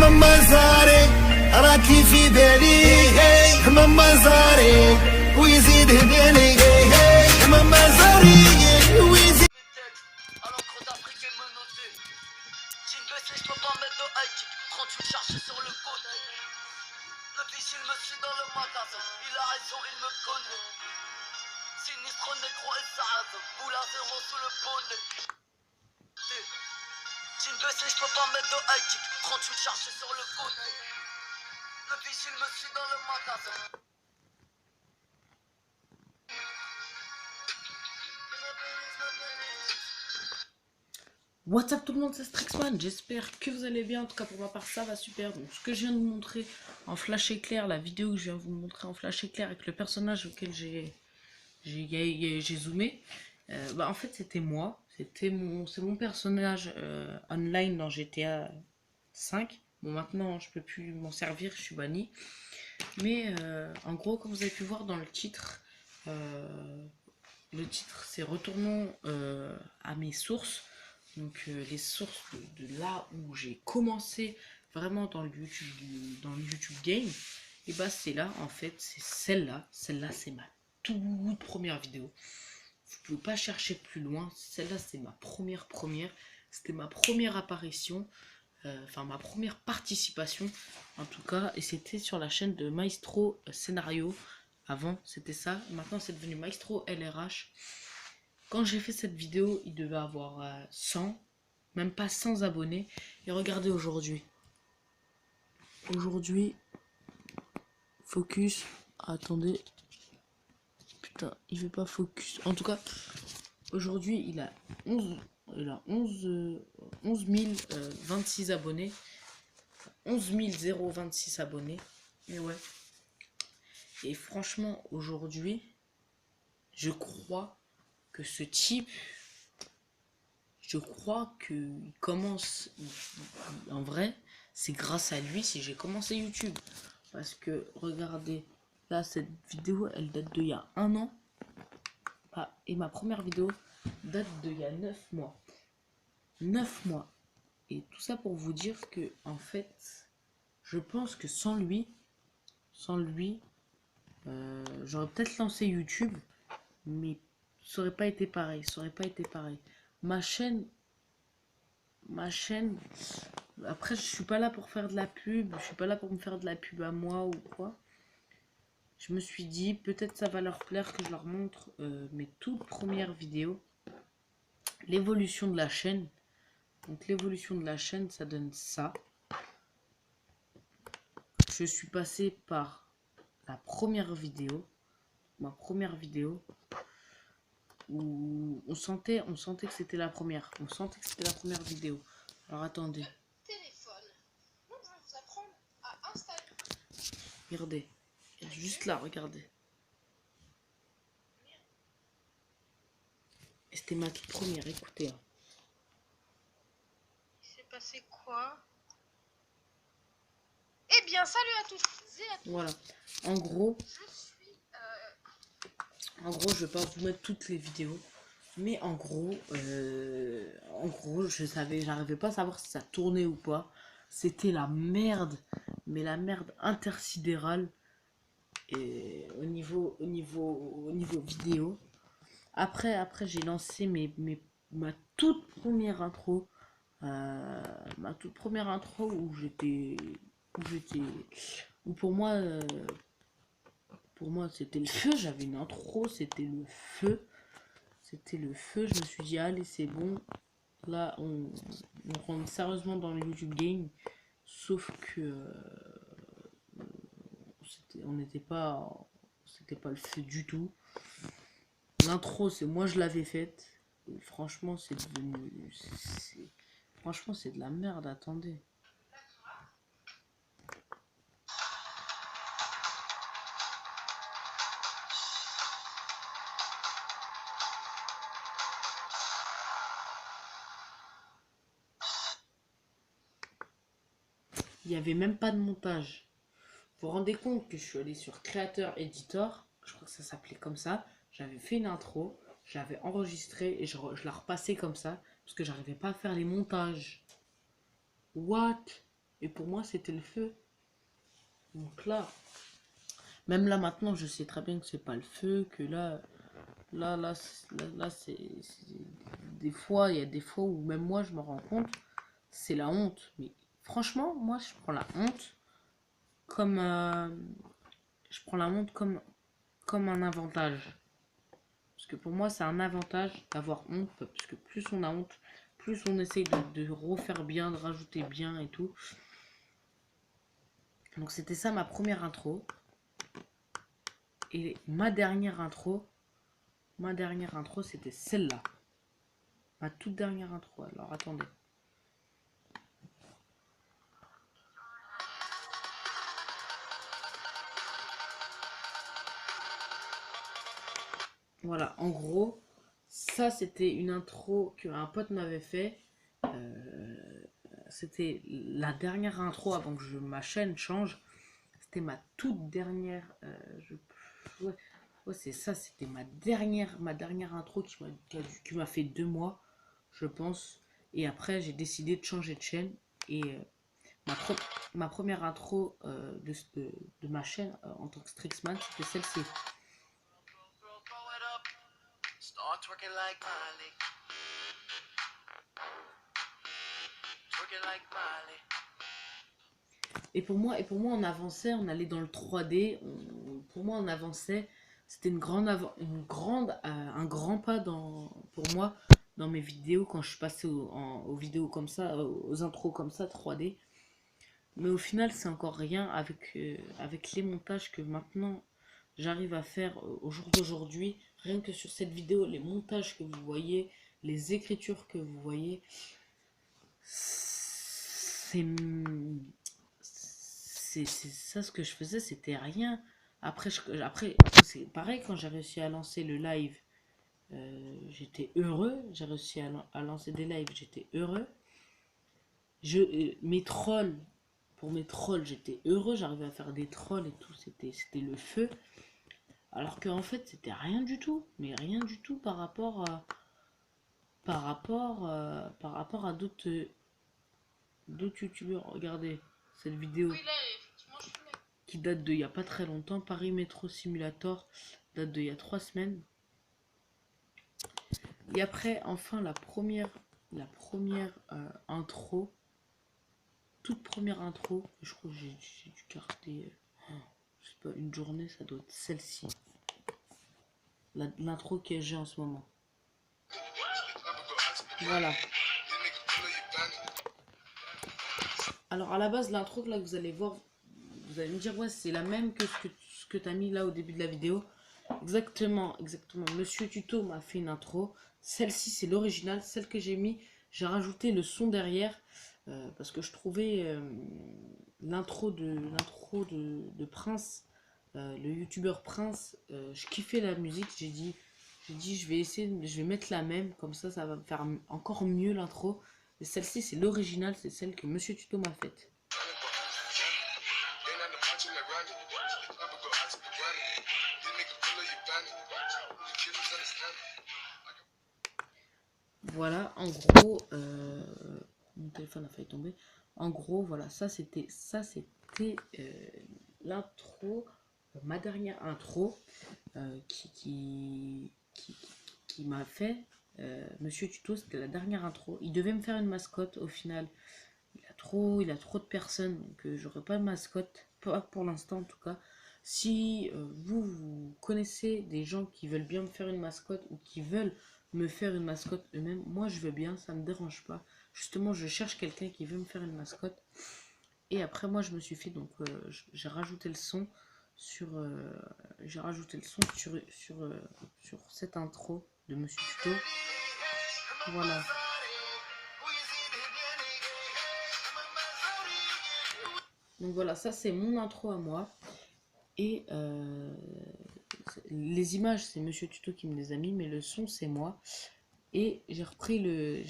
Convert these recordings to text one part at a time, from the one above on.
مزاري راكي في بالي مزاري ويزيد هداني مزاري ويزيد. À l'encre d'Afrique est menotté. Jean baissé, je peux pas mettre de high kick. 38 chargés sur le côté. Le biche il me suit dans le magasin. Il a raison, il me connaît. Sinistre négro et Saad. Boule à zéro sous le bonnet. Jean baissé, je peux pas mettre de high kick. 38 chargés sur le côté. Le biche il me suit dans le magasin. What's up tout le monde, c'est Strixman, j'espère que vous allez bien, en tout cas pour ma part ça va super. Donc ce que je viens de vous montrer en flash éclair, la vidéo que je viens de vous montrer en flash éclair avec le personnage auquel j'ai zoomé, en fait c'était moi, c'est mon personnage online dans GTA 5. Bon maintenant je peux plus m'en servir, je suis banni. Mais en gros comme vous avez pu voir dans le titre c'est retournons à mes sources. Donc les sources de là où j'ai commencé vraiment dans le YouTube game, et bah c'est là en fait, c'est celle-là c'est ma toute première vidéo. Vous pouvez pas chercher plus loin, celle-là c'est ma première, c'était ma première apparition, enfin ma première participation en tout cas, et c'était sur la chaîne de Maestro Scénario. Avant c'était ça, maintenant c'est devenu Maestro LRH. Quand j'ai fait cette vidéo, il devait avoir 100, même pas 100 abonnés. Et regardez aujourd'hui. Aujourd'hui, focus. Attendez. Putain, il veut pas focus. En tout cas, aujourd'hui, il a 11 026 abonnés. 11 026 abonnés. Et ouais. Et franchement, aujourd'hui, je crois que ce type, je crois qu'il commence, en vrai, c'est grâce à lui si j'ai commencé YouTube. Parce que, regardez, là, cette vidéo, elle date d'il y a 1 an. Et ma première vidéo date d'il y a 9 mois. 9 mois. Et tout ça pour vous dire que, en fait, je pense que sans lui, j'aurais peut-être lancé YouTube, mais ça aurait pas été pareil, ma chaîne, après je suis pas là pour faire de la pub, je suis pas là pour me faire de la pub à moi ou quoi. Je me suis dit peut-être ça va leur plaire que je leur montre mes toutes premières vidéos, l'évolution de la chaîne. Donc l'évolution de la chaîne, ça donne ça. Je suis passé par la première vidéo, ma première vidéo, où on sentait que c'était la première. On sentait que c'était la première vidéo. Alors attendez. Téléphone. Donc je vais vous apprendre à installer. Regardez. Juste là, regardez. Et c'était ma toute première, écoutez. Hein. Il s'est passé quoi? Eh bien, salut à tous et à tous. Voilà. En gros, je vais pas vous mettre toutes les vidéos. Mais en gros, j'arrivais pas à savoir si ça tournait ou pas. C'était la merde, mais la merde intersidérale. Et au niveau vidéo. Après j'ai lancé ma toute première intro. Où pour moi c'était le feu. J'avais une intro, c'était le feu. Je me suis dit allez c'est bon. Là on rentre sérieusement dans le YouTube game. Sauf que c'était pas le feu du tout. L'intro c'est moi je l'avais faite. Et franchement c'est devenu franchement c'est de la merde. Attendez. Il n'y avait même pas de montage. Vous vous rendez compte que je suis allé sur Creator Editor, je crois que ça s'appelait comme ça. J'avais fait une intro, j'avais enregistré et je la repassais comme ça parce que j'arrivais pas à faire les montages. What? Et pour moi, c'était le feu. Donc là, même là maintenant, je sais très bien que c'est pas le feu, que là, des fois, il y a des fois où même moi, je me rends compte, c'est la honte. Mais franchement, moi, je prends la honte comme, comme un avantage. Parce que pour moi, c'est un avantage d'avoir honte, parce que plus on a honte, plus on essaye de refaire bien, de rajouter bien et tout. Donc c'était ça ma première intro. Et ma dernière intro, c'était celle-là. Ma toute dernière intro. Alors attendez. Voilà, en gros, ça c'était une intro qu'un pote m'avait fait. C'était la dernière intro avant que ma chaîne change. C'était ma toute dernière. Ouais, c'est ça, c'était ma dernière intro qui m'a fait 2 mois, je pense. Et après, j'ai décidé de changer de chaîne. Et ma première intro de ma chaîne en tant que Strixman, c'était celle-ci. Start twerking like Miley. Twerking like Miley. Et pour moi, on avançait, on allait dans le 3D. Pour moi, on avançait. C'était un grand pas pour moi dans mes vidéos quand je suis passé aux vidéos comme ça, aux intros comme ça, 3D. Mais au final, c'est encore rien avec les montages que maintenant j'arrive à faire au jour d'aujourd'hui. Rien que sur cette vidéo, les montages que vous voyez, les écritures que vous voyez, c'est ça ce que je faisais, c'était rien. Après c'est pareil, quand j'ai réussi à lancer le live, j'étais heureux. J'ai réussi à lancer des lives, j'étais heureux. Pour mes trolls, j'étais heureux. J'arrivais à faire des trolls et tout, c'était le feu. Alors qu'en fait, c'était rien du tout. Mais rien du tout par rapport à d'autres youtubeurs. Regardez cette vidéo. Oui, là, effectivement, je suis là. Qui date d'il n'y a pas très longtemps. Paris Metro Simulator date d'il y a 3 semaines. Et après, enfin, la première intro, toute première intro, je crois que j'ai dû garder, je sais pas, une journée, ça doit être celle-ci. L'intro que j'ai en ce moment. Voilà. Alors à la base, l'intro que là vous allez voir, vous allez me dire ouais c'est la même que ce que tu as mis là au début de la vidéo. Exactement. Monsieur Tuto m'a fait une intro. Celle-ci c'est l'original, celle que j'ai mis. J'ai rajouté le son derrière parce que je trouvais l'intro de Prince, le youtubeur Prince. Je kiffais la musique. J'ai dit je vais mettre la même, comme ça va me faire encore mieux l'intro. Et celle-ci c'est l'original, c'est celle que Monsieur Tuto m'a faite. Voilà, en gros, mon téléphone a failli tomber. En gros, voilà, ça c'était l'intro, ma dernière intro qui m'a fait Monsieur Tuto. C'était la dernière intro. Il devait me faire une mascotte. Au final, il a trop de personnes, donc j'aurai pas de mascotte, pas pour l'instant en tout cas. Si vous connaissez des gens qui veulent bien me faire une mascotte ou qui veulent me faire une mascotte eux-mêmes, moi je veux bien, ça me dérange pas. Justement, je cherche quelqu'un qui veut me faire une mascotte. Et après moi je me suis fait, donc j'ai rajouté le son sur cette intro de Monsieur Tuto. Voilà. Donc voilà, ça c'est mon intro à moi. Et les images c'est Monsieur Tuto qui me les a mis, mais le son c'est moi. Et j'ai repris le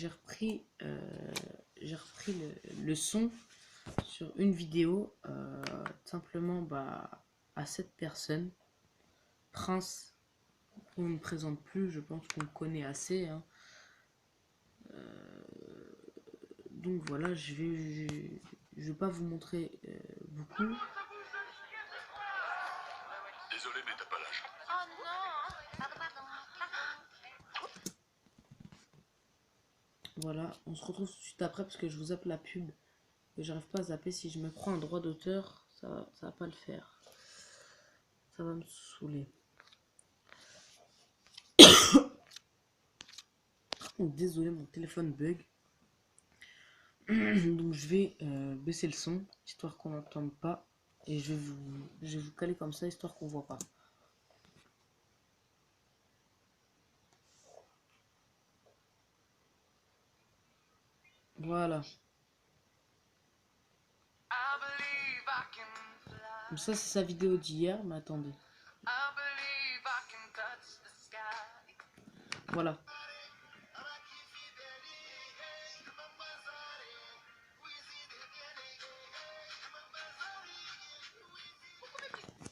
son sur une vidéo simplement à cette personne, Prince. On ne me présente plus, je pense qu'on me connaît assez, hein. Donc voilà, je je vais pas vous montrer beaucoup. Désolé, mais t'as pas l'âge. Oh non. Pardon. Voilà, on se retrouve tout de suite après parce que je vous zappe la pub. Et j'arrive pas à zapper. Si je me prends un droit d'auteur, ça va pas le faire. Ça va me saouler. Désolé, mon téléphone bug. Donc je vais baisser le son, histoire qu'on n'entende pas. Et je vais vous caler comme ça, histoire qu'on voit pas. Voilà. Donc ça c'est sa vidéo d'hier, mais attendez. Voilà.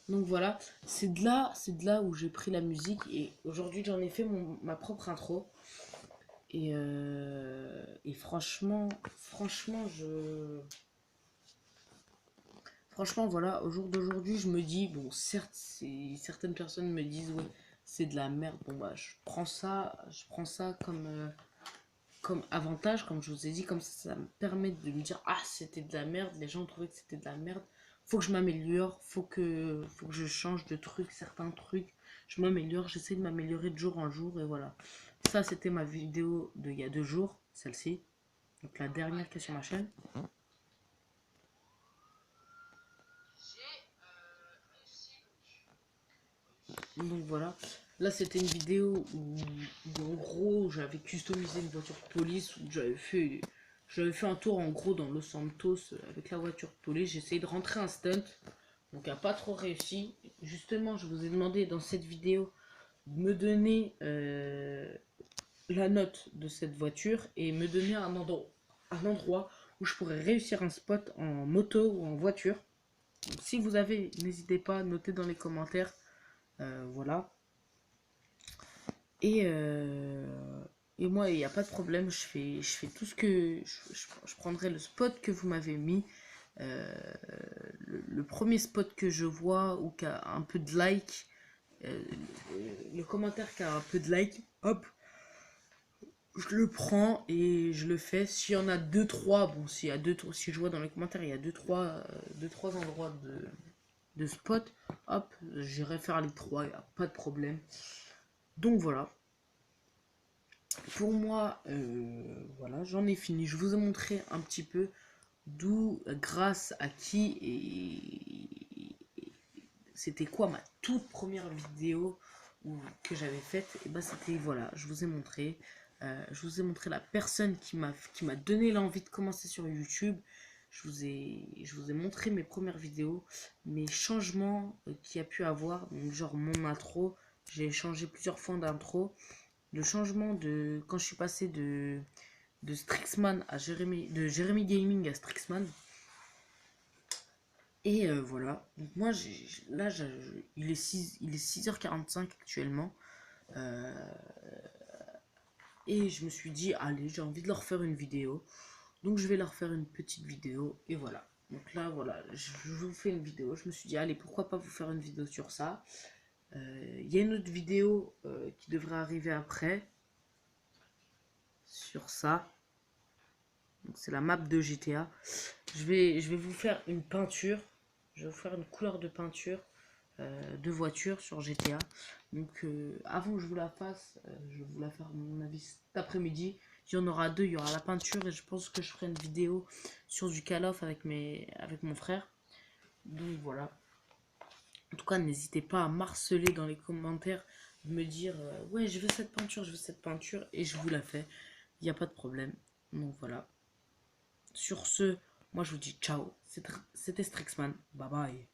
Donc voilà, c'est de là où j'ai pris la musique et aujourd'hui j'en ai fait ma propre intro. Et franchement, voilà, au jour d'aujourd'hui, je me dis, bon, certes, certaines personnes me disent, ouais, c'est de la merde. Bon, bah, je prends ça comme avantage, comme je vous ai dit, comme ça me permet de me dire, ah, c'était de la merde, les gens trouvaient que c'était de la merde. Faut que je m'améliore, faut que je change de trucs, certains trucs. Je m'améliore, j'essaie de m'améliorer de jour en jour, et voilà. Ça, c'était ma vidéo d'il y a 2 jours, celle-ci. Donc la dernière qui est sur ma chaîne. Donc voilà. Là, c'était une vidéo où en gros, j'avais customisé une voiture de police. Où j'avais fait un tour en gros dans Los Santos avec la voiture de police. J'ai essayé de rentrer un stunt. Donc, il n'a pas trop réussi. Justement, je vous ai demandé dans cette vidéo de me donner la note de cette voiture et me donner un endroit où je pourrais réussir un spot en moto ou en voiture. Donc, si vous avez, n'hésitez pas à noter dans les commentaires. Voilà. Et moi, il n'y a pas de problème. Je fais tout ce que... Je prendrai le spot que vous m'avez mis. Le premier spot que je vois ou qui a un peu de like. Le commentaire qui a un peu de like. Hop. Je le prends et je le fais. S'il y en a 2-3, bon, si je vois dans les commentaires, il y a 2-3 endroits de spot, hop, j'irai faire les 3, il n'y a pas de problème. Donc voilà. Pour moi, voilà, j'en ai fini. Je vous ai montré un petit peu d'où, grâce à qui et c'était quoi ma toute première vidéo que j'avais faite. Et bah c'était, voilà, je vous ai montré. Je vous ai montré la personne qui m'a donné l'envie de commencer sur YouTube. Je vous ai montré mes premières vidéos, mes changements qu'il y a pu avoir. Donc genre mon intro, j'ai changé plusieurs fois d'intro. Le changement de quand je suis passé de Strixman à Jérémy Gaming à Strixman. Et voilà. Donc moi là il est 6h45 actuellement. Et je me suis dit, allez, j'ai envie de leur faire une vidéo. Donc je vais leur faire une petite vidéo. Et voilà. Donc là, voilà, je vous fais une vidéo. Je me suis dit, allez, pourquoi pas vous faire une vidéo sur ça. Il y a une autre vidéo qui devrait arriver après. Sur ça. Donc c'est la map de GTA. Je vais vous faire une peinture. Je vais vous faire une couleur de peinture de voiture sur GTA. Donc avant que je vous la fasse, je vais vous la faire à mon avis cet après-midi. Il y en aura 2, il y aura la peinture et je pense que je ferai une vidéo sur du Call of avec mon frère. Donc voilà. En tout cas, n'hésitez pas à m'harceler dans les commentaires, de me dire ouais, je veux cette peinture et je vous la fais. Il n'y a pas de problème. Donc voilà. Sur ce, moi je vous dis ciao. C'était Strixman. Bye bye.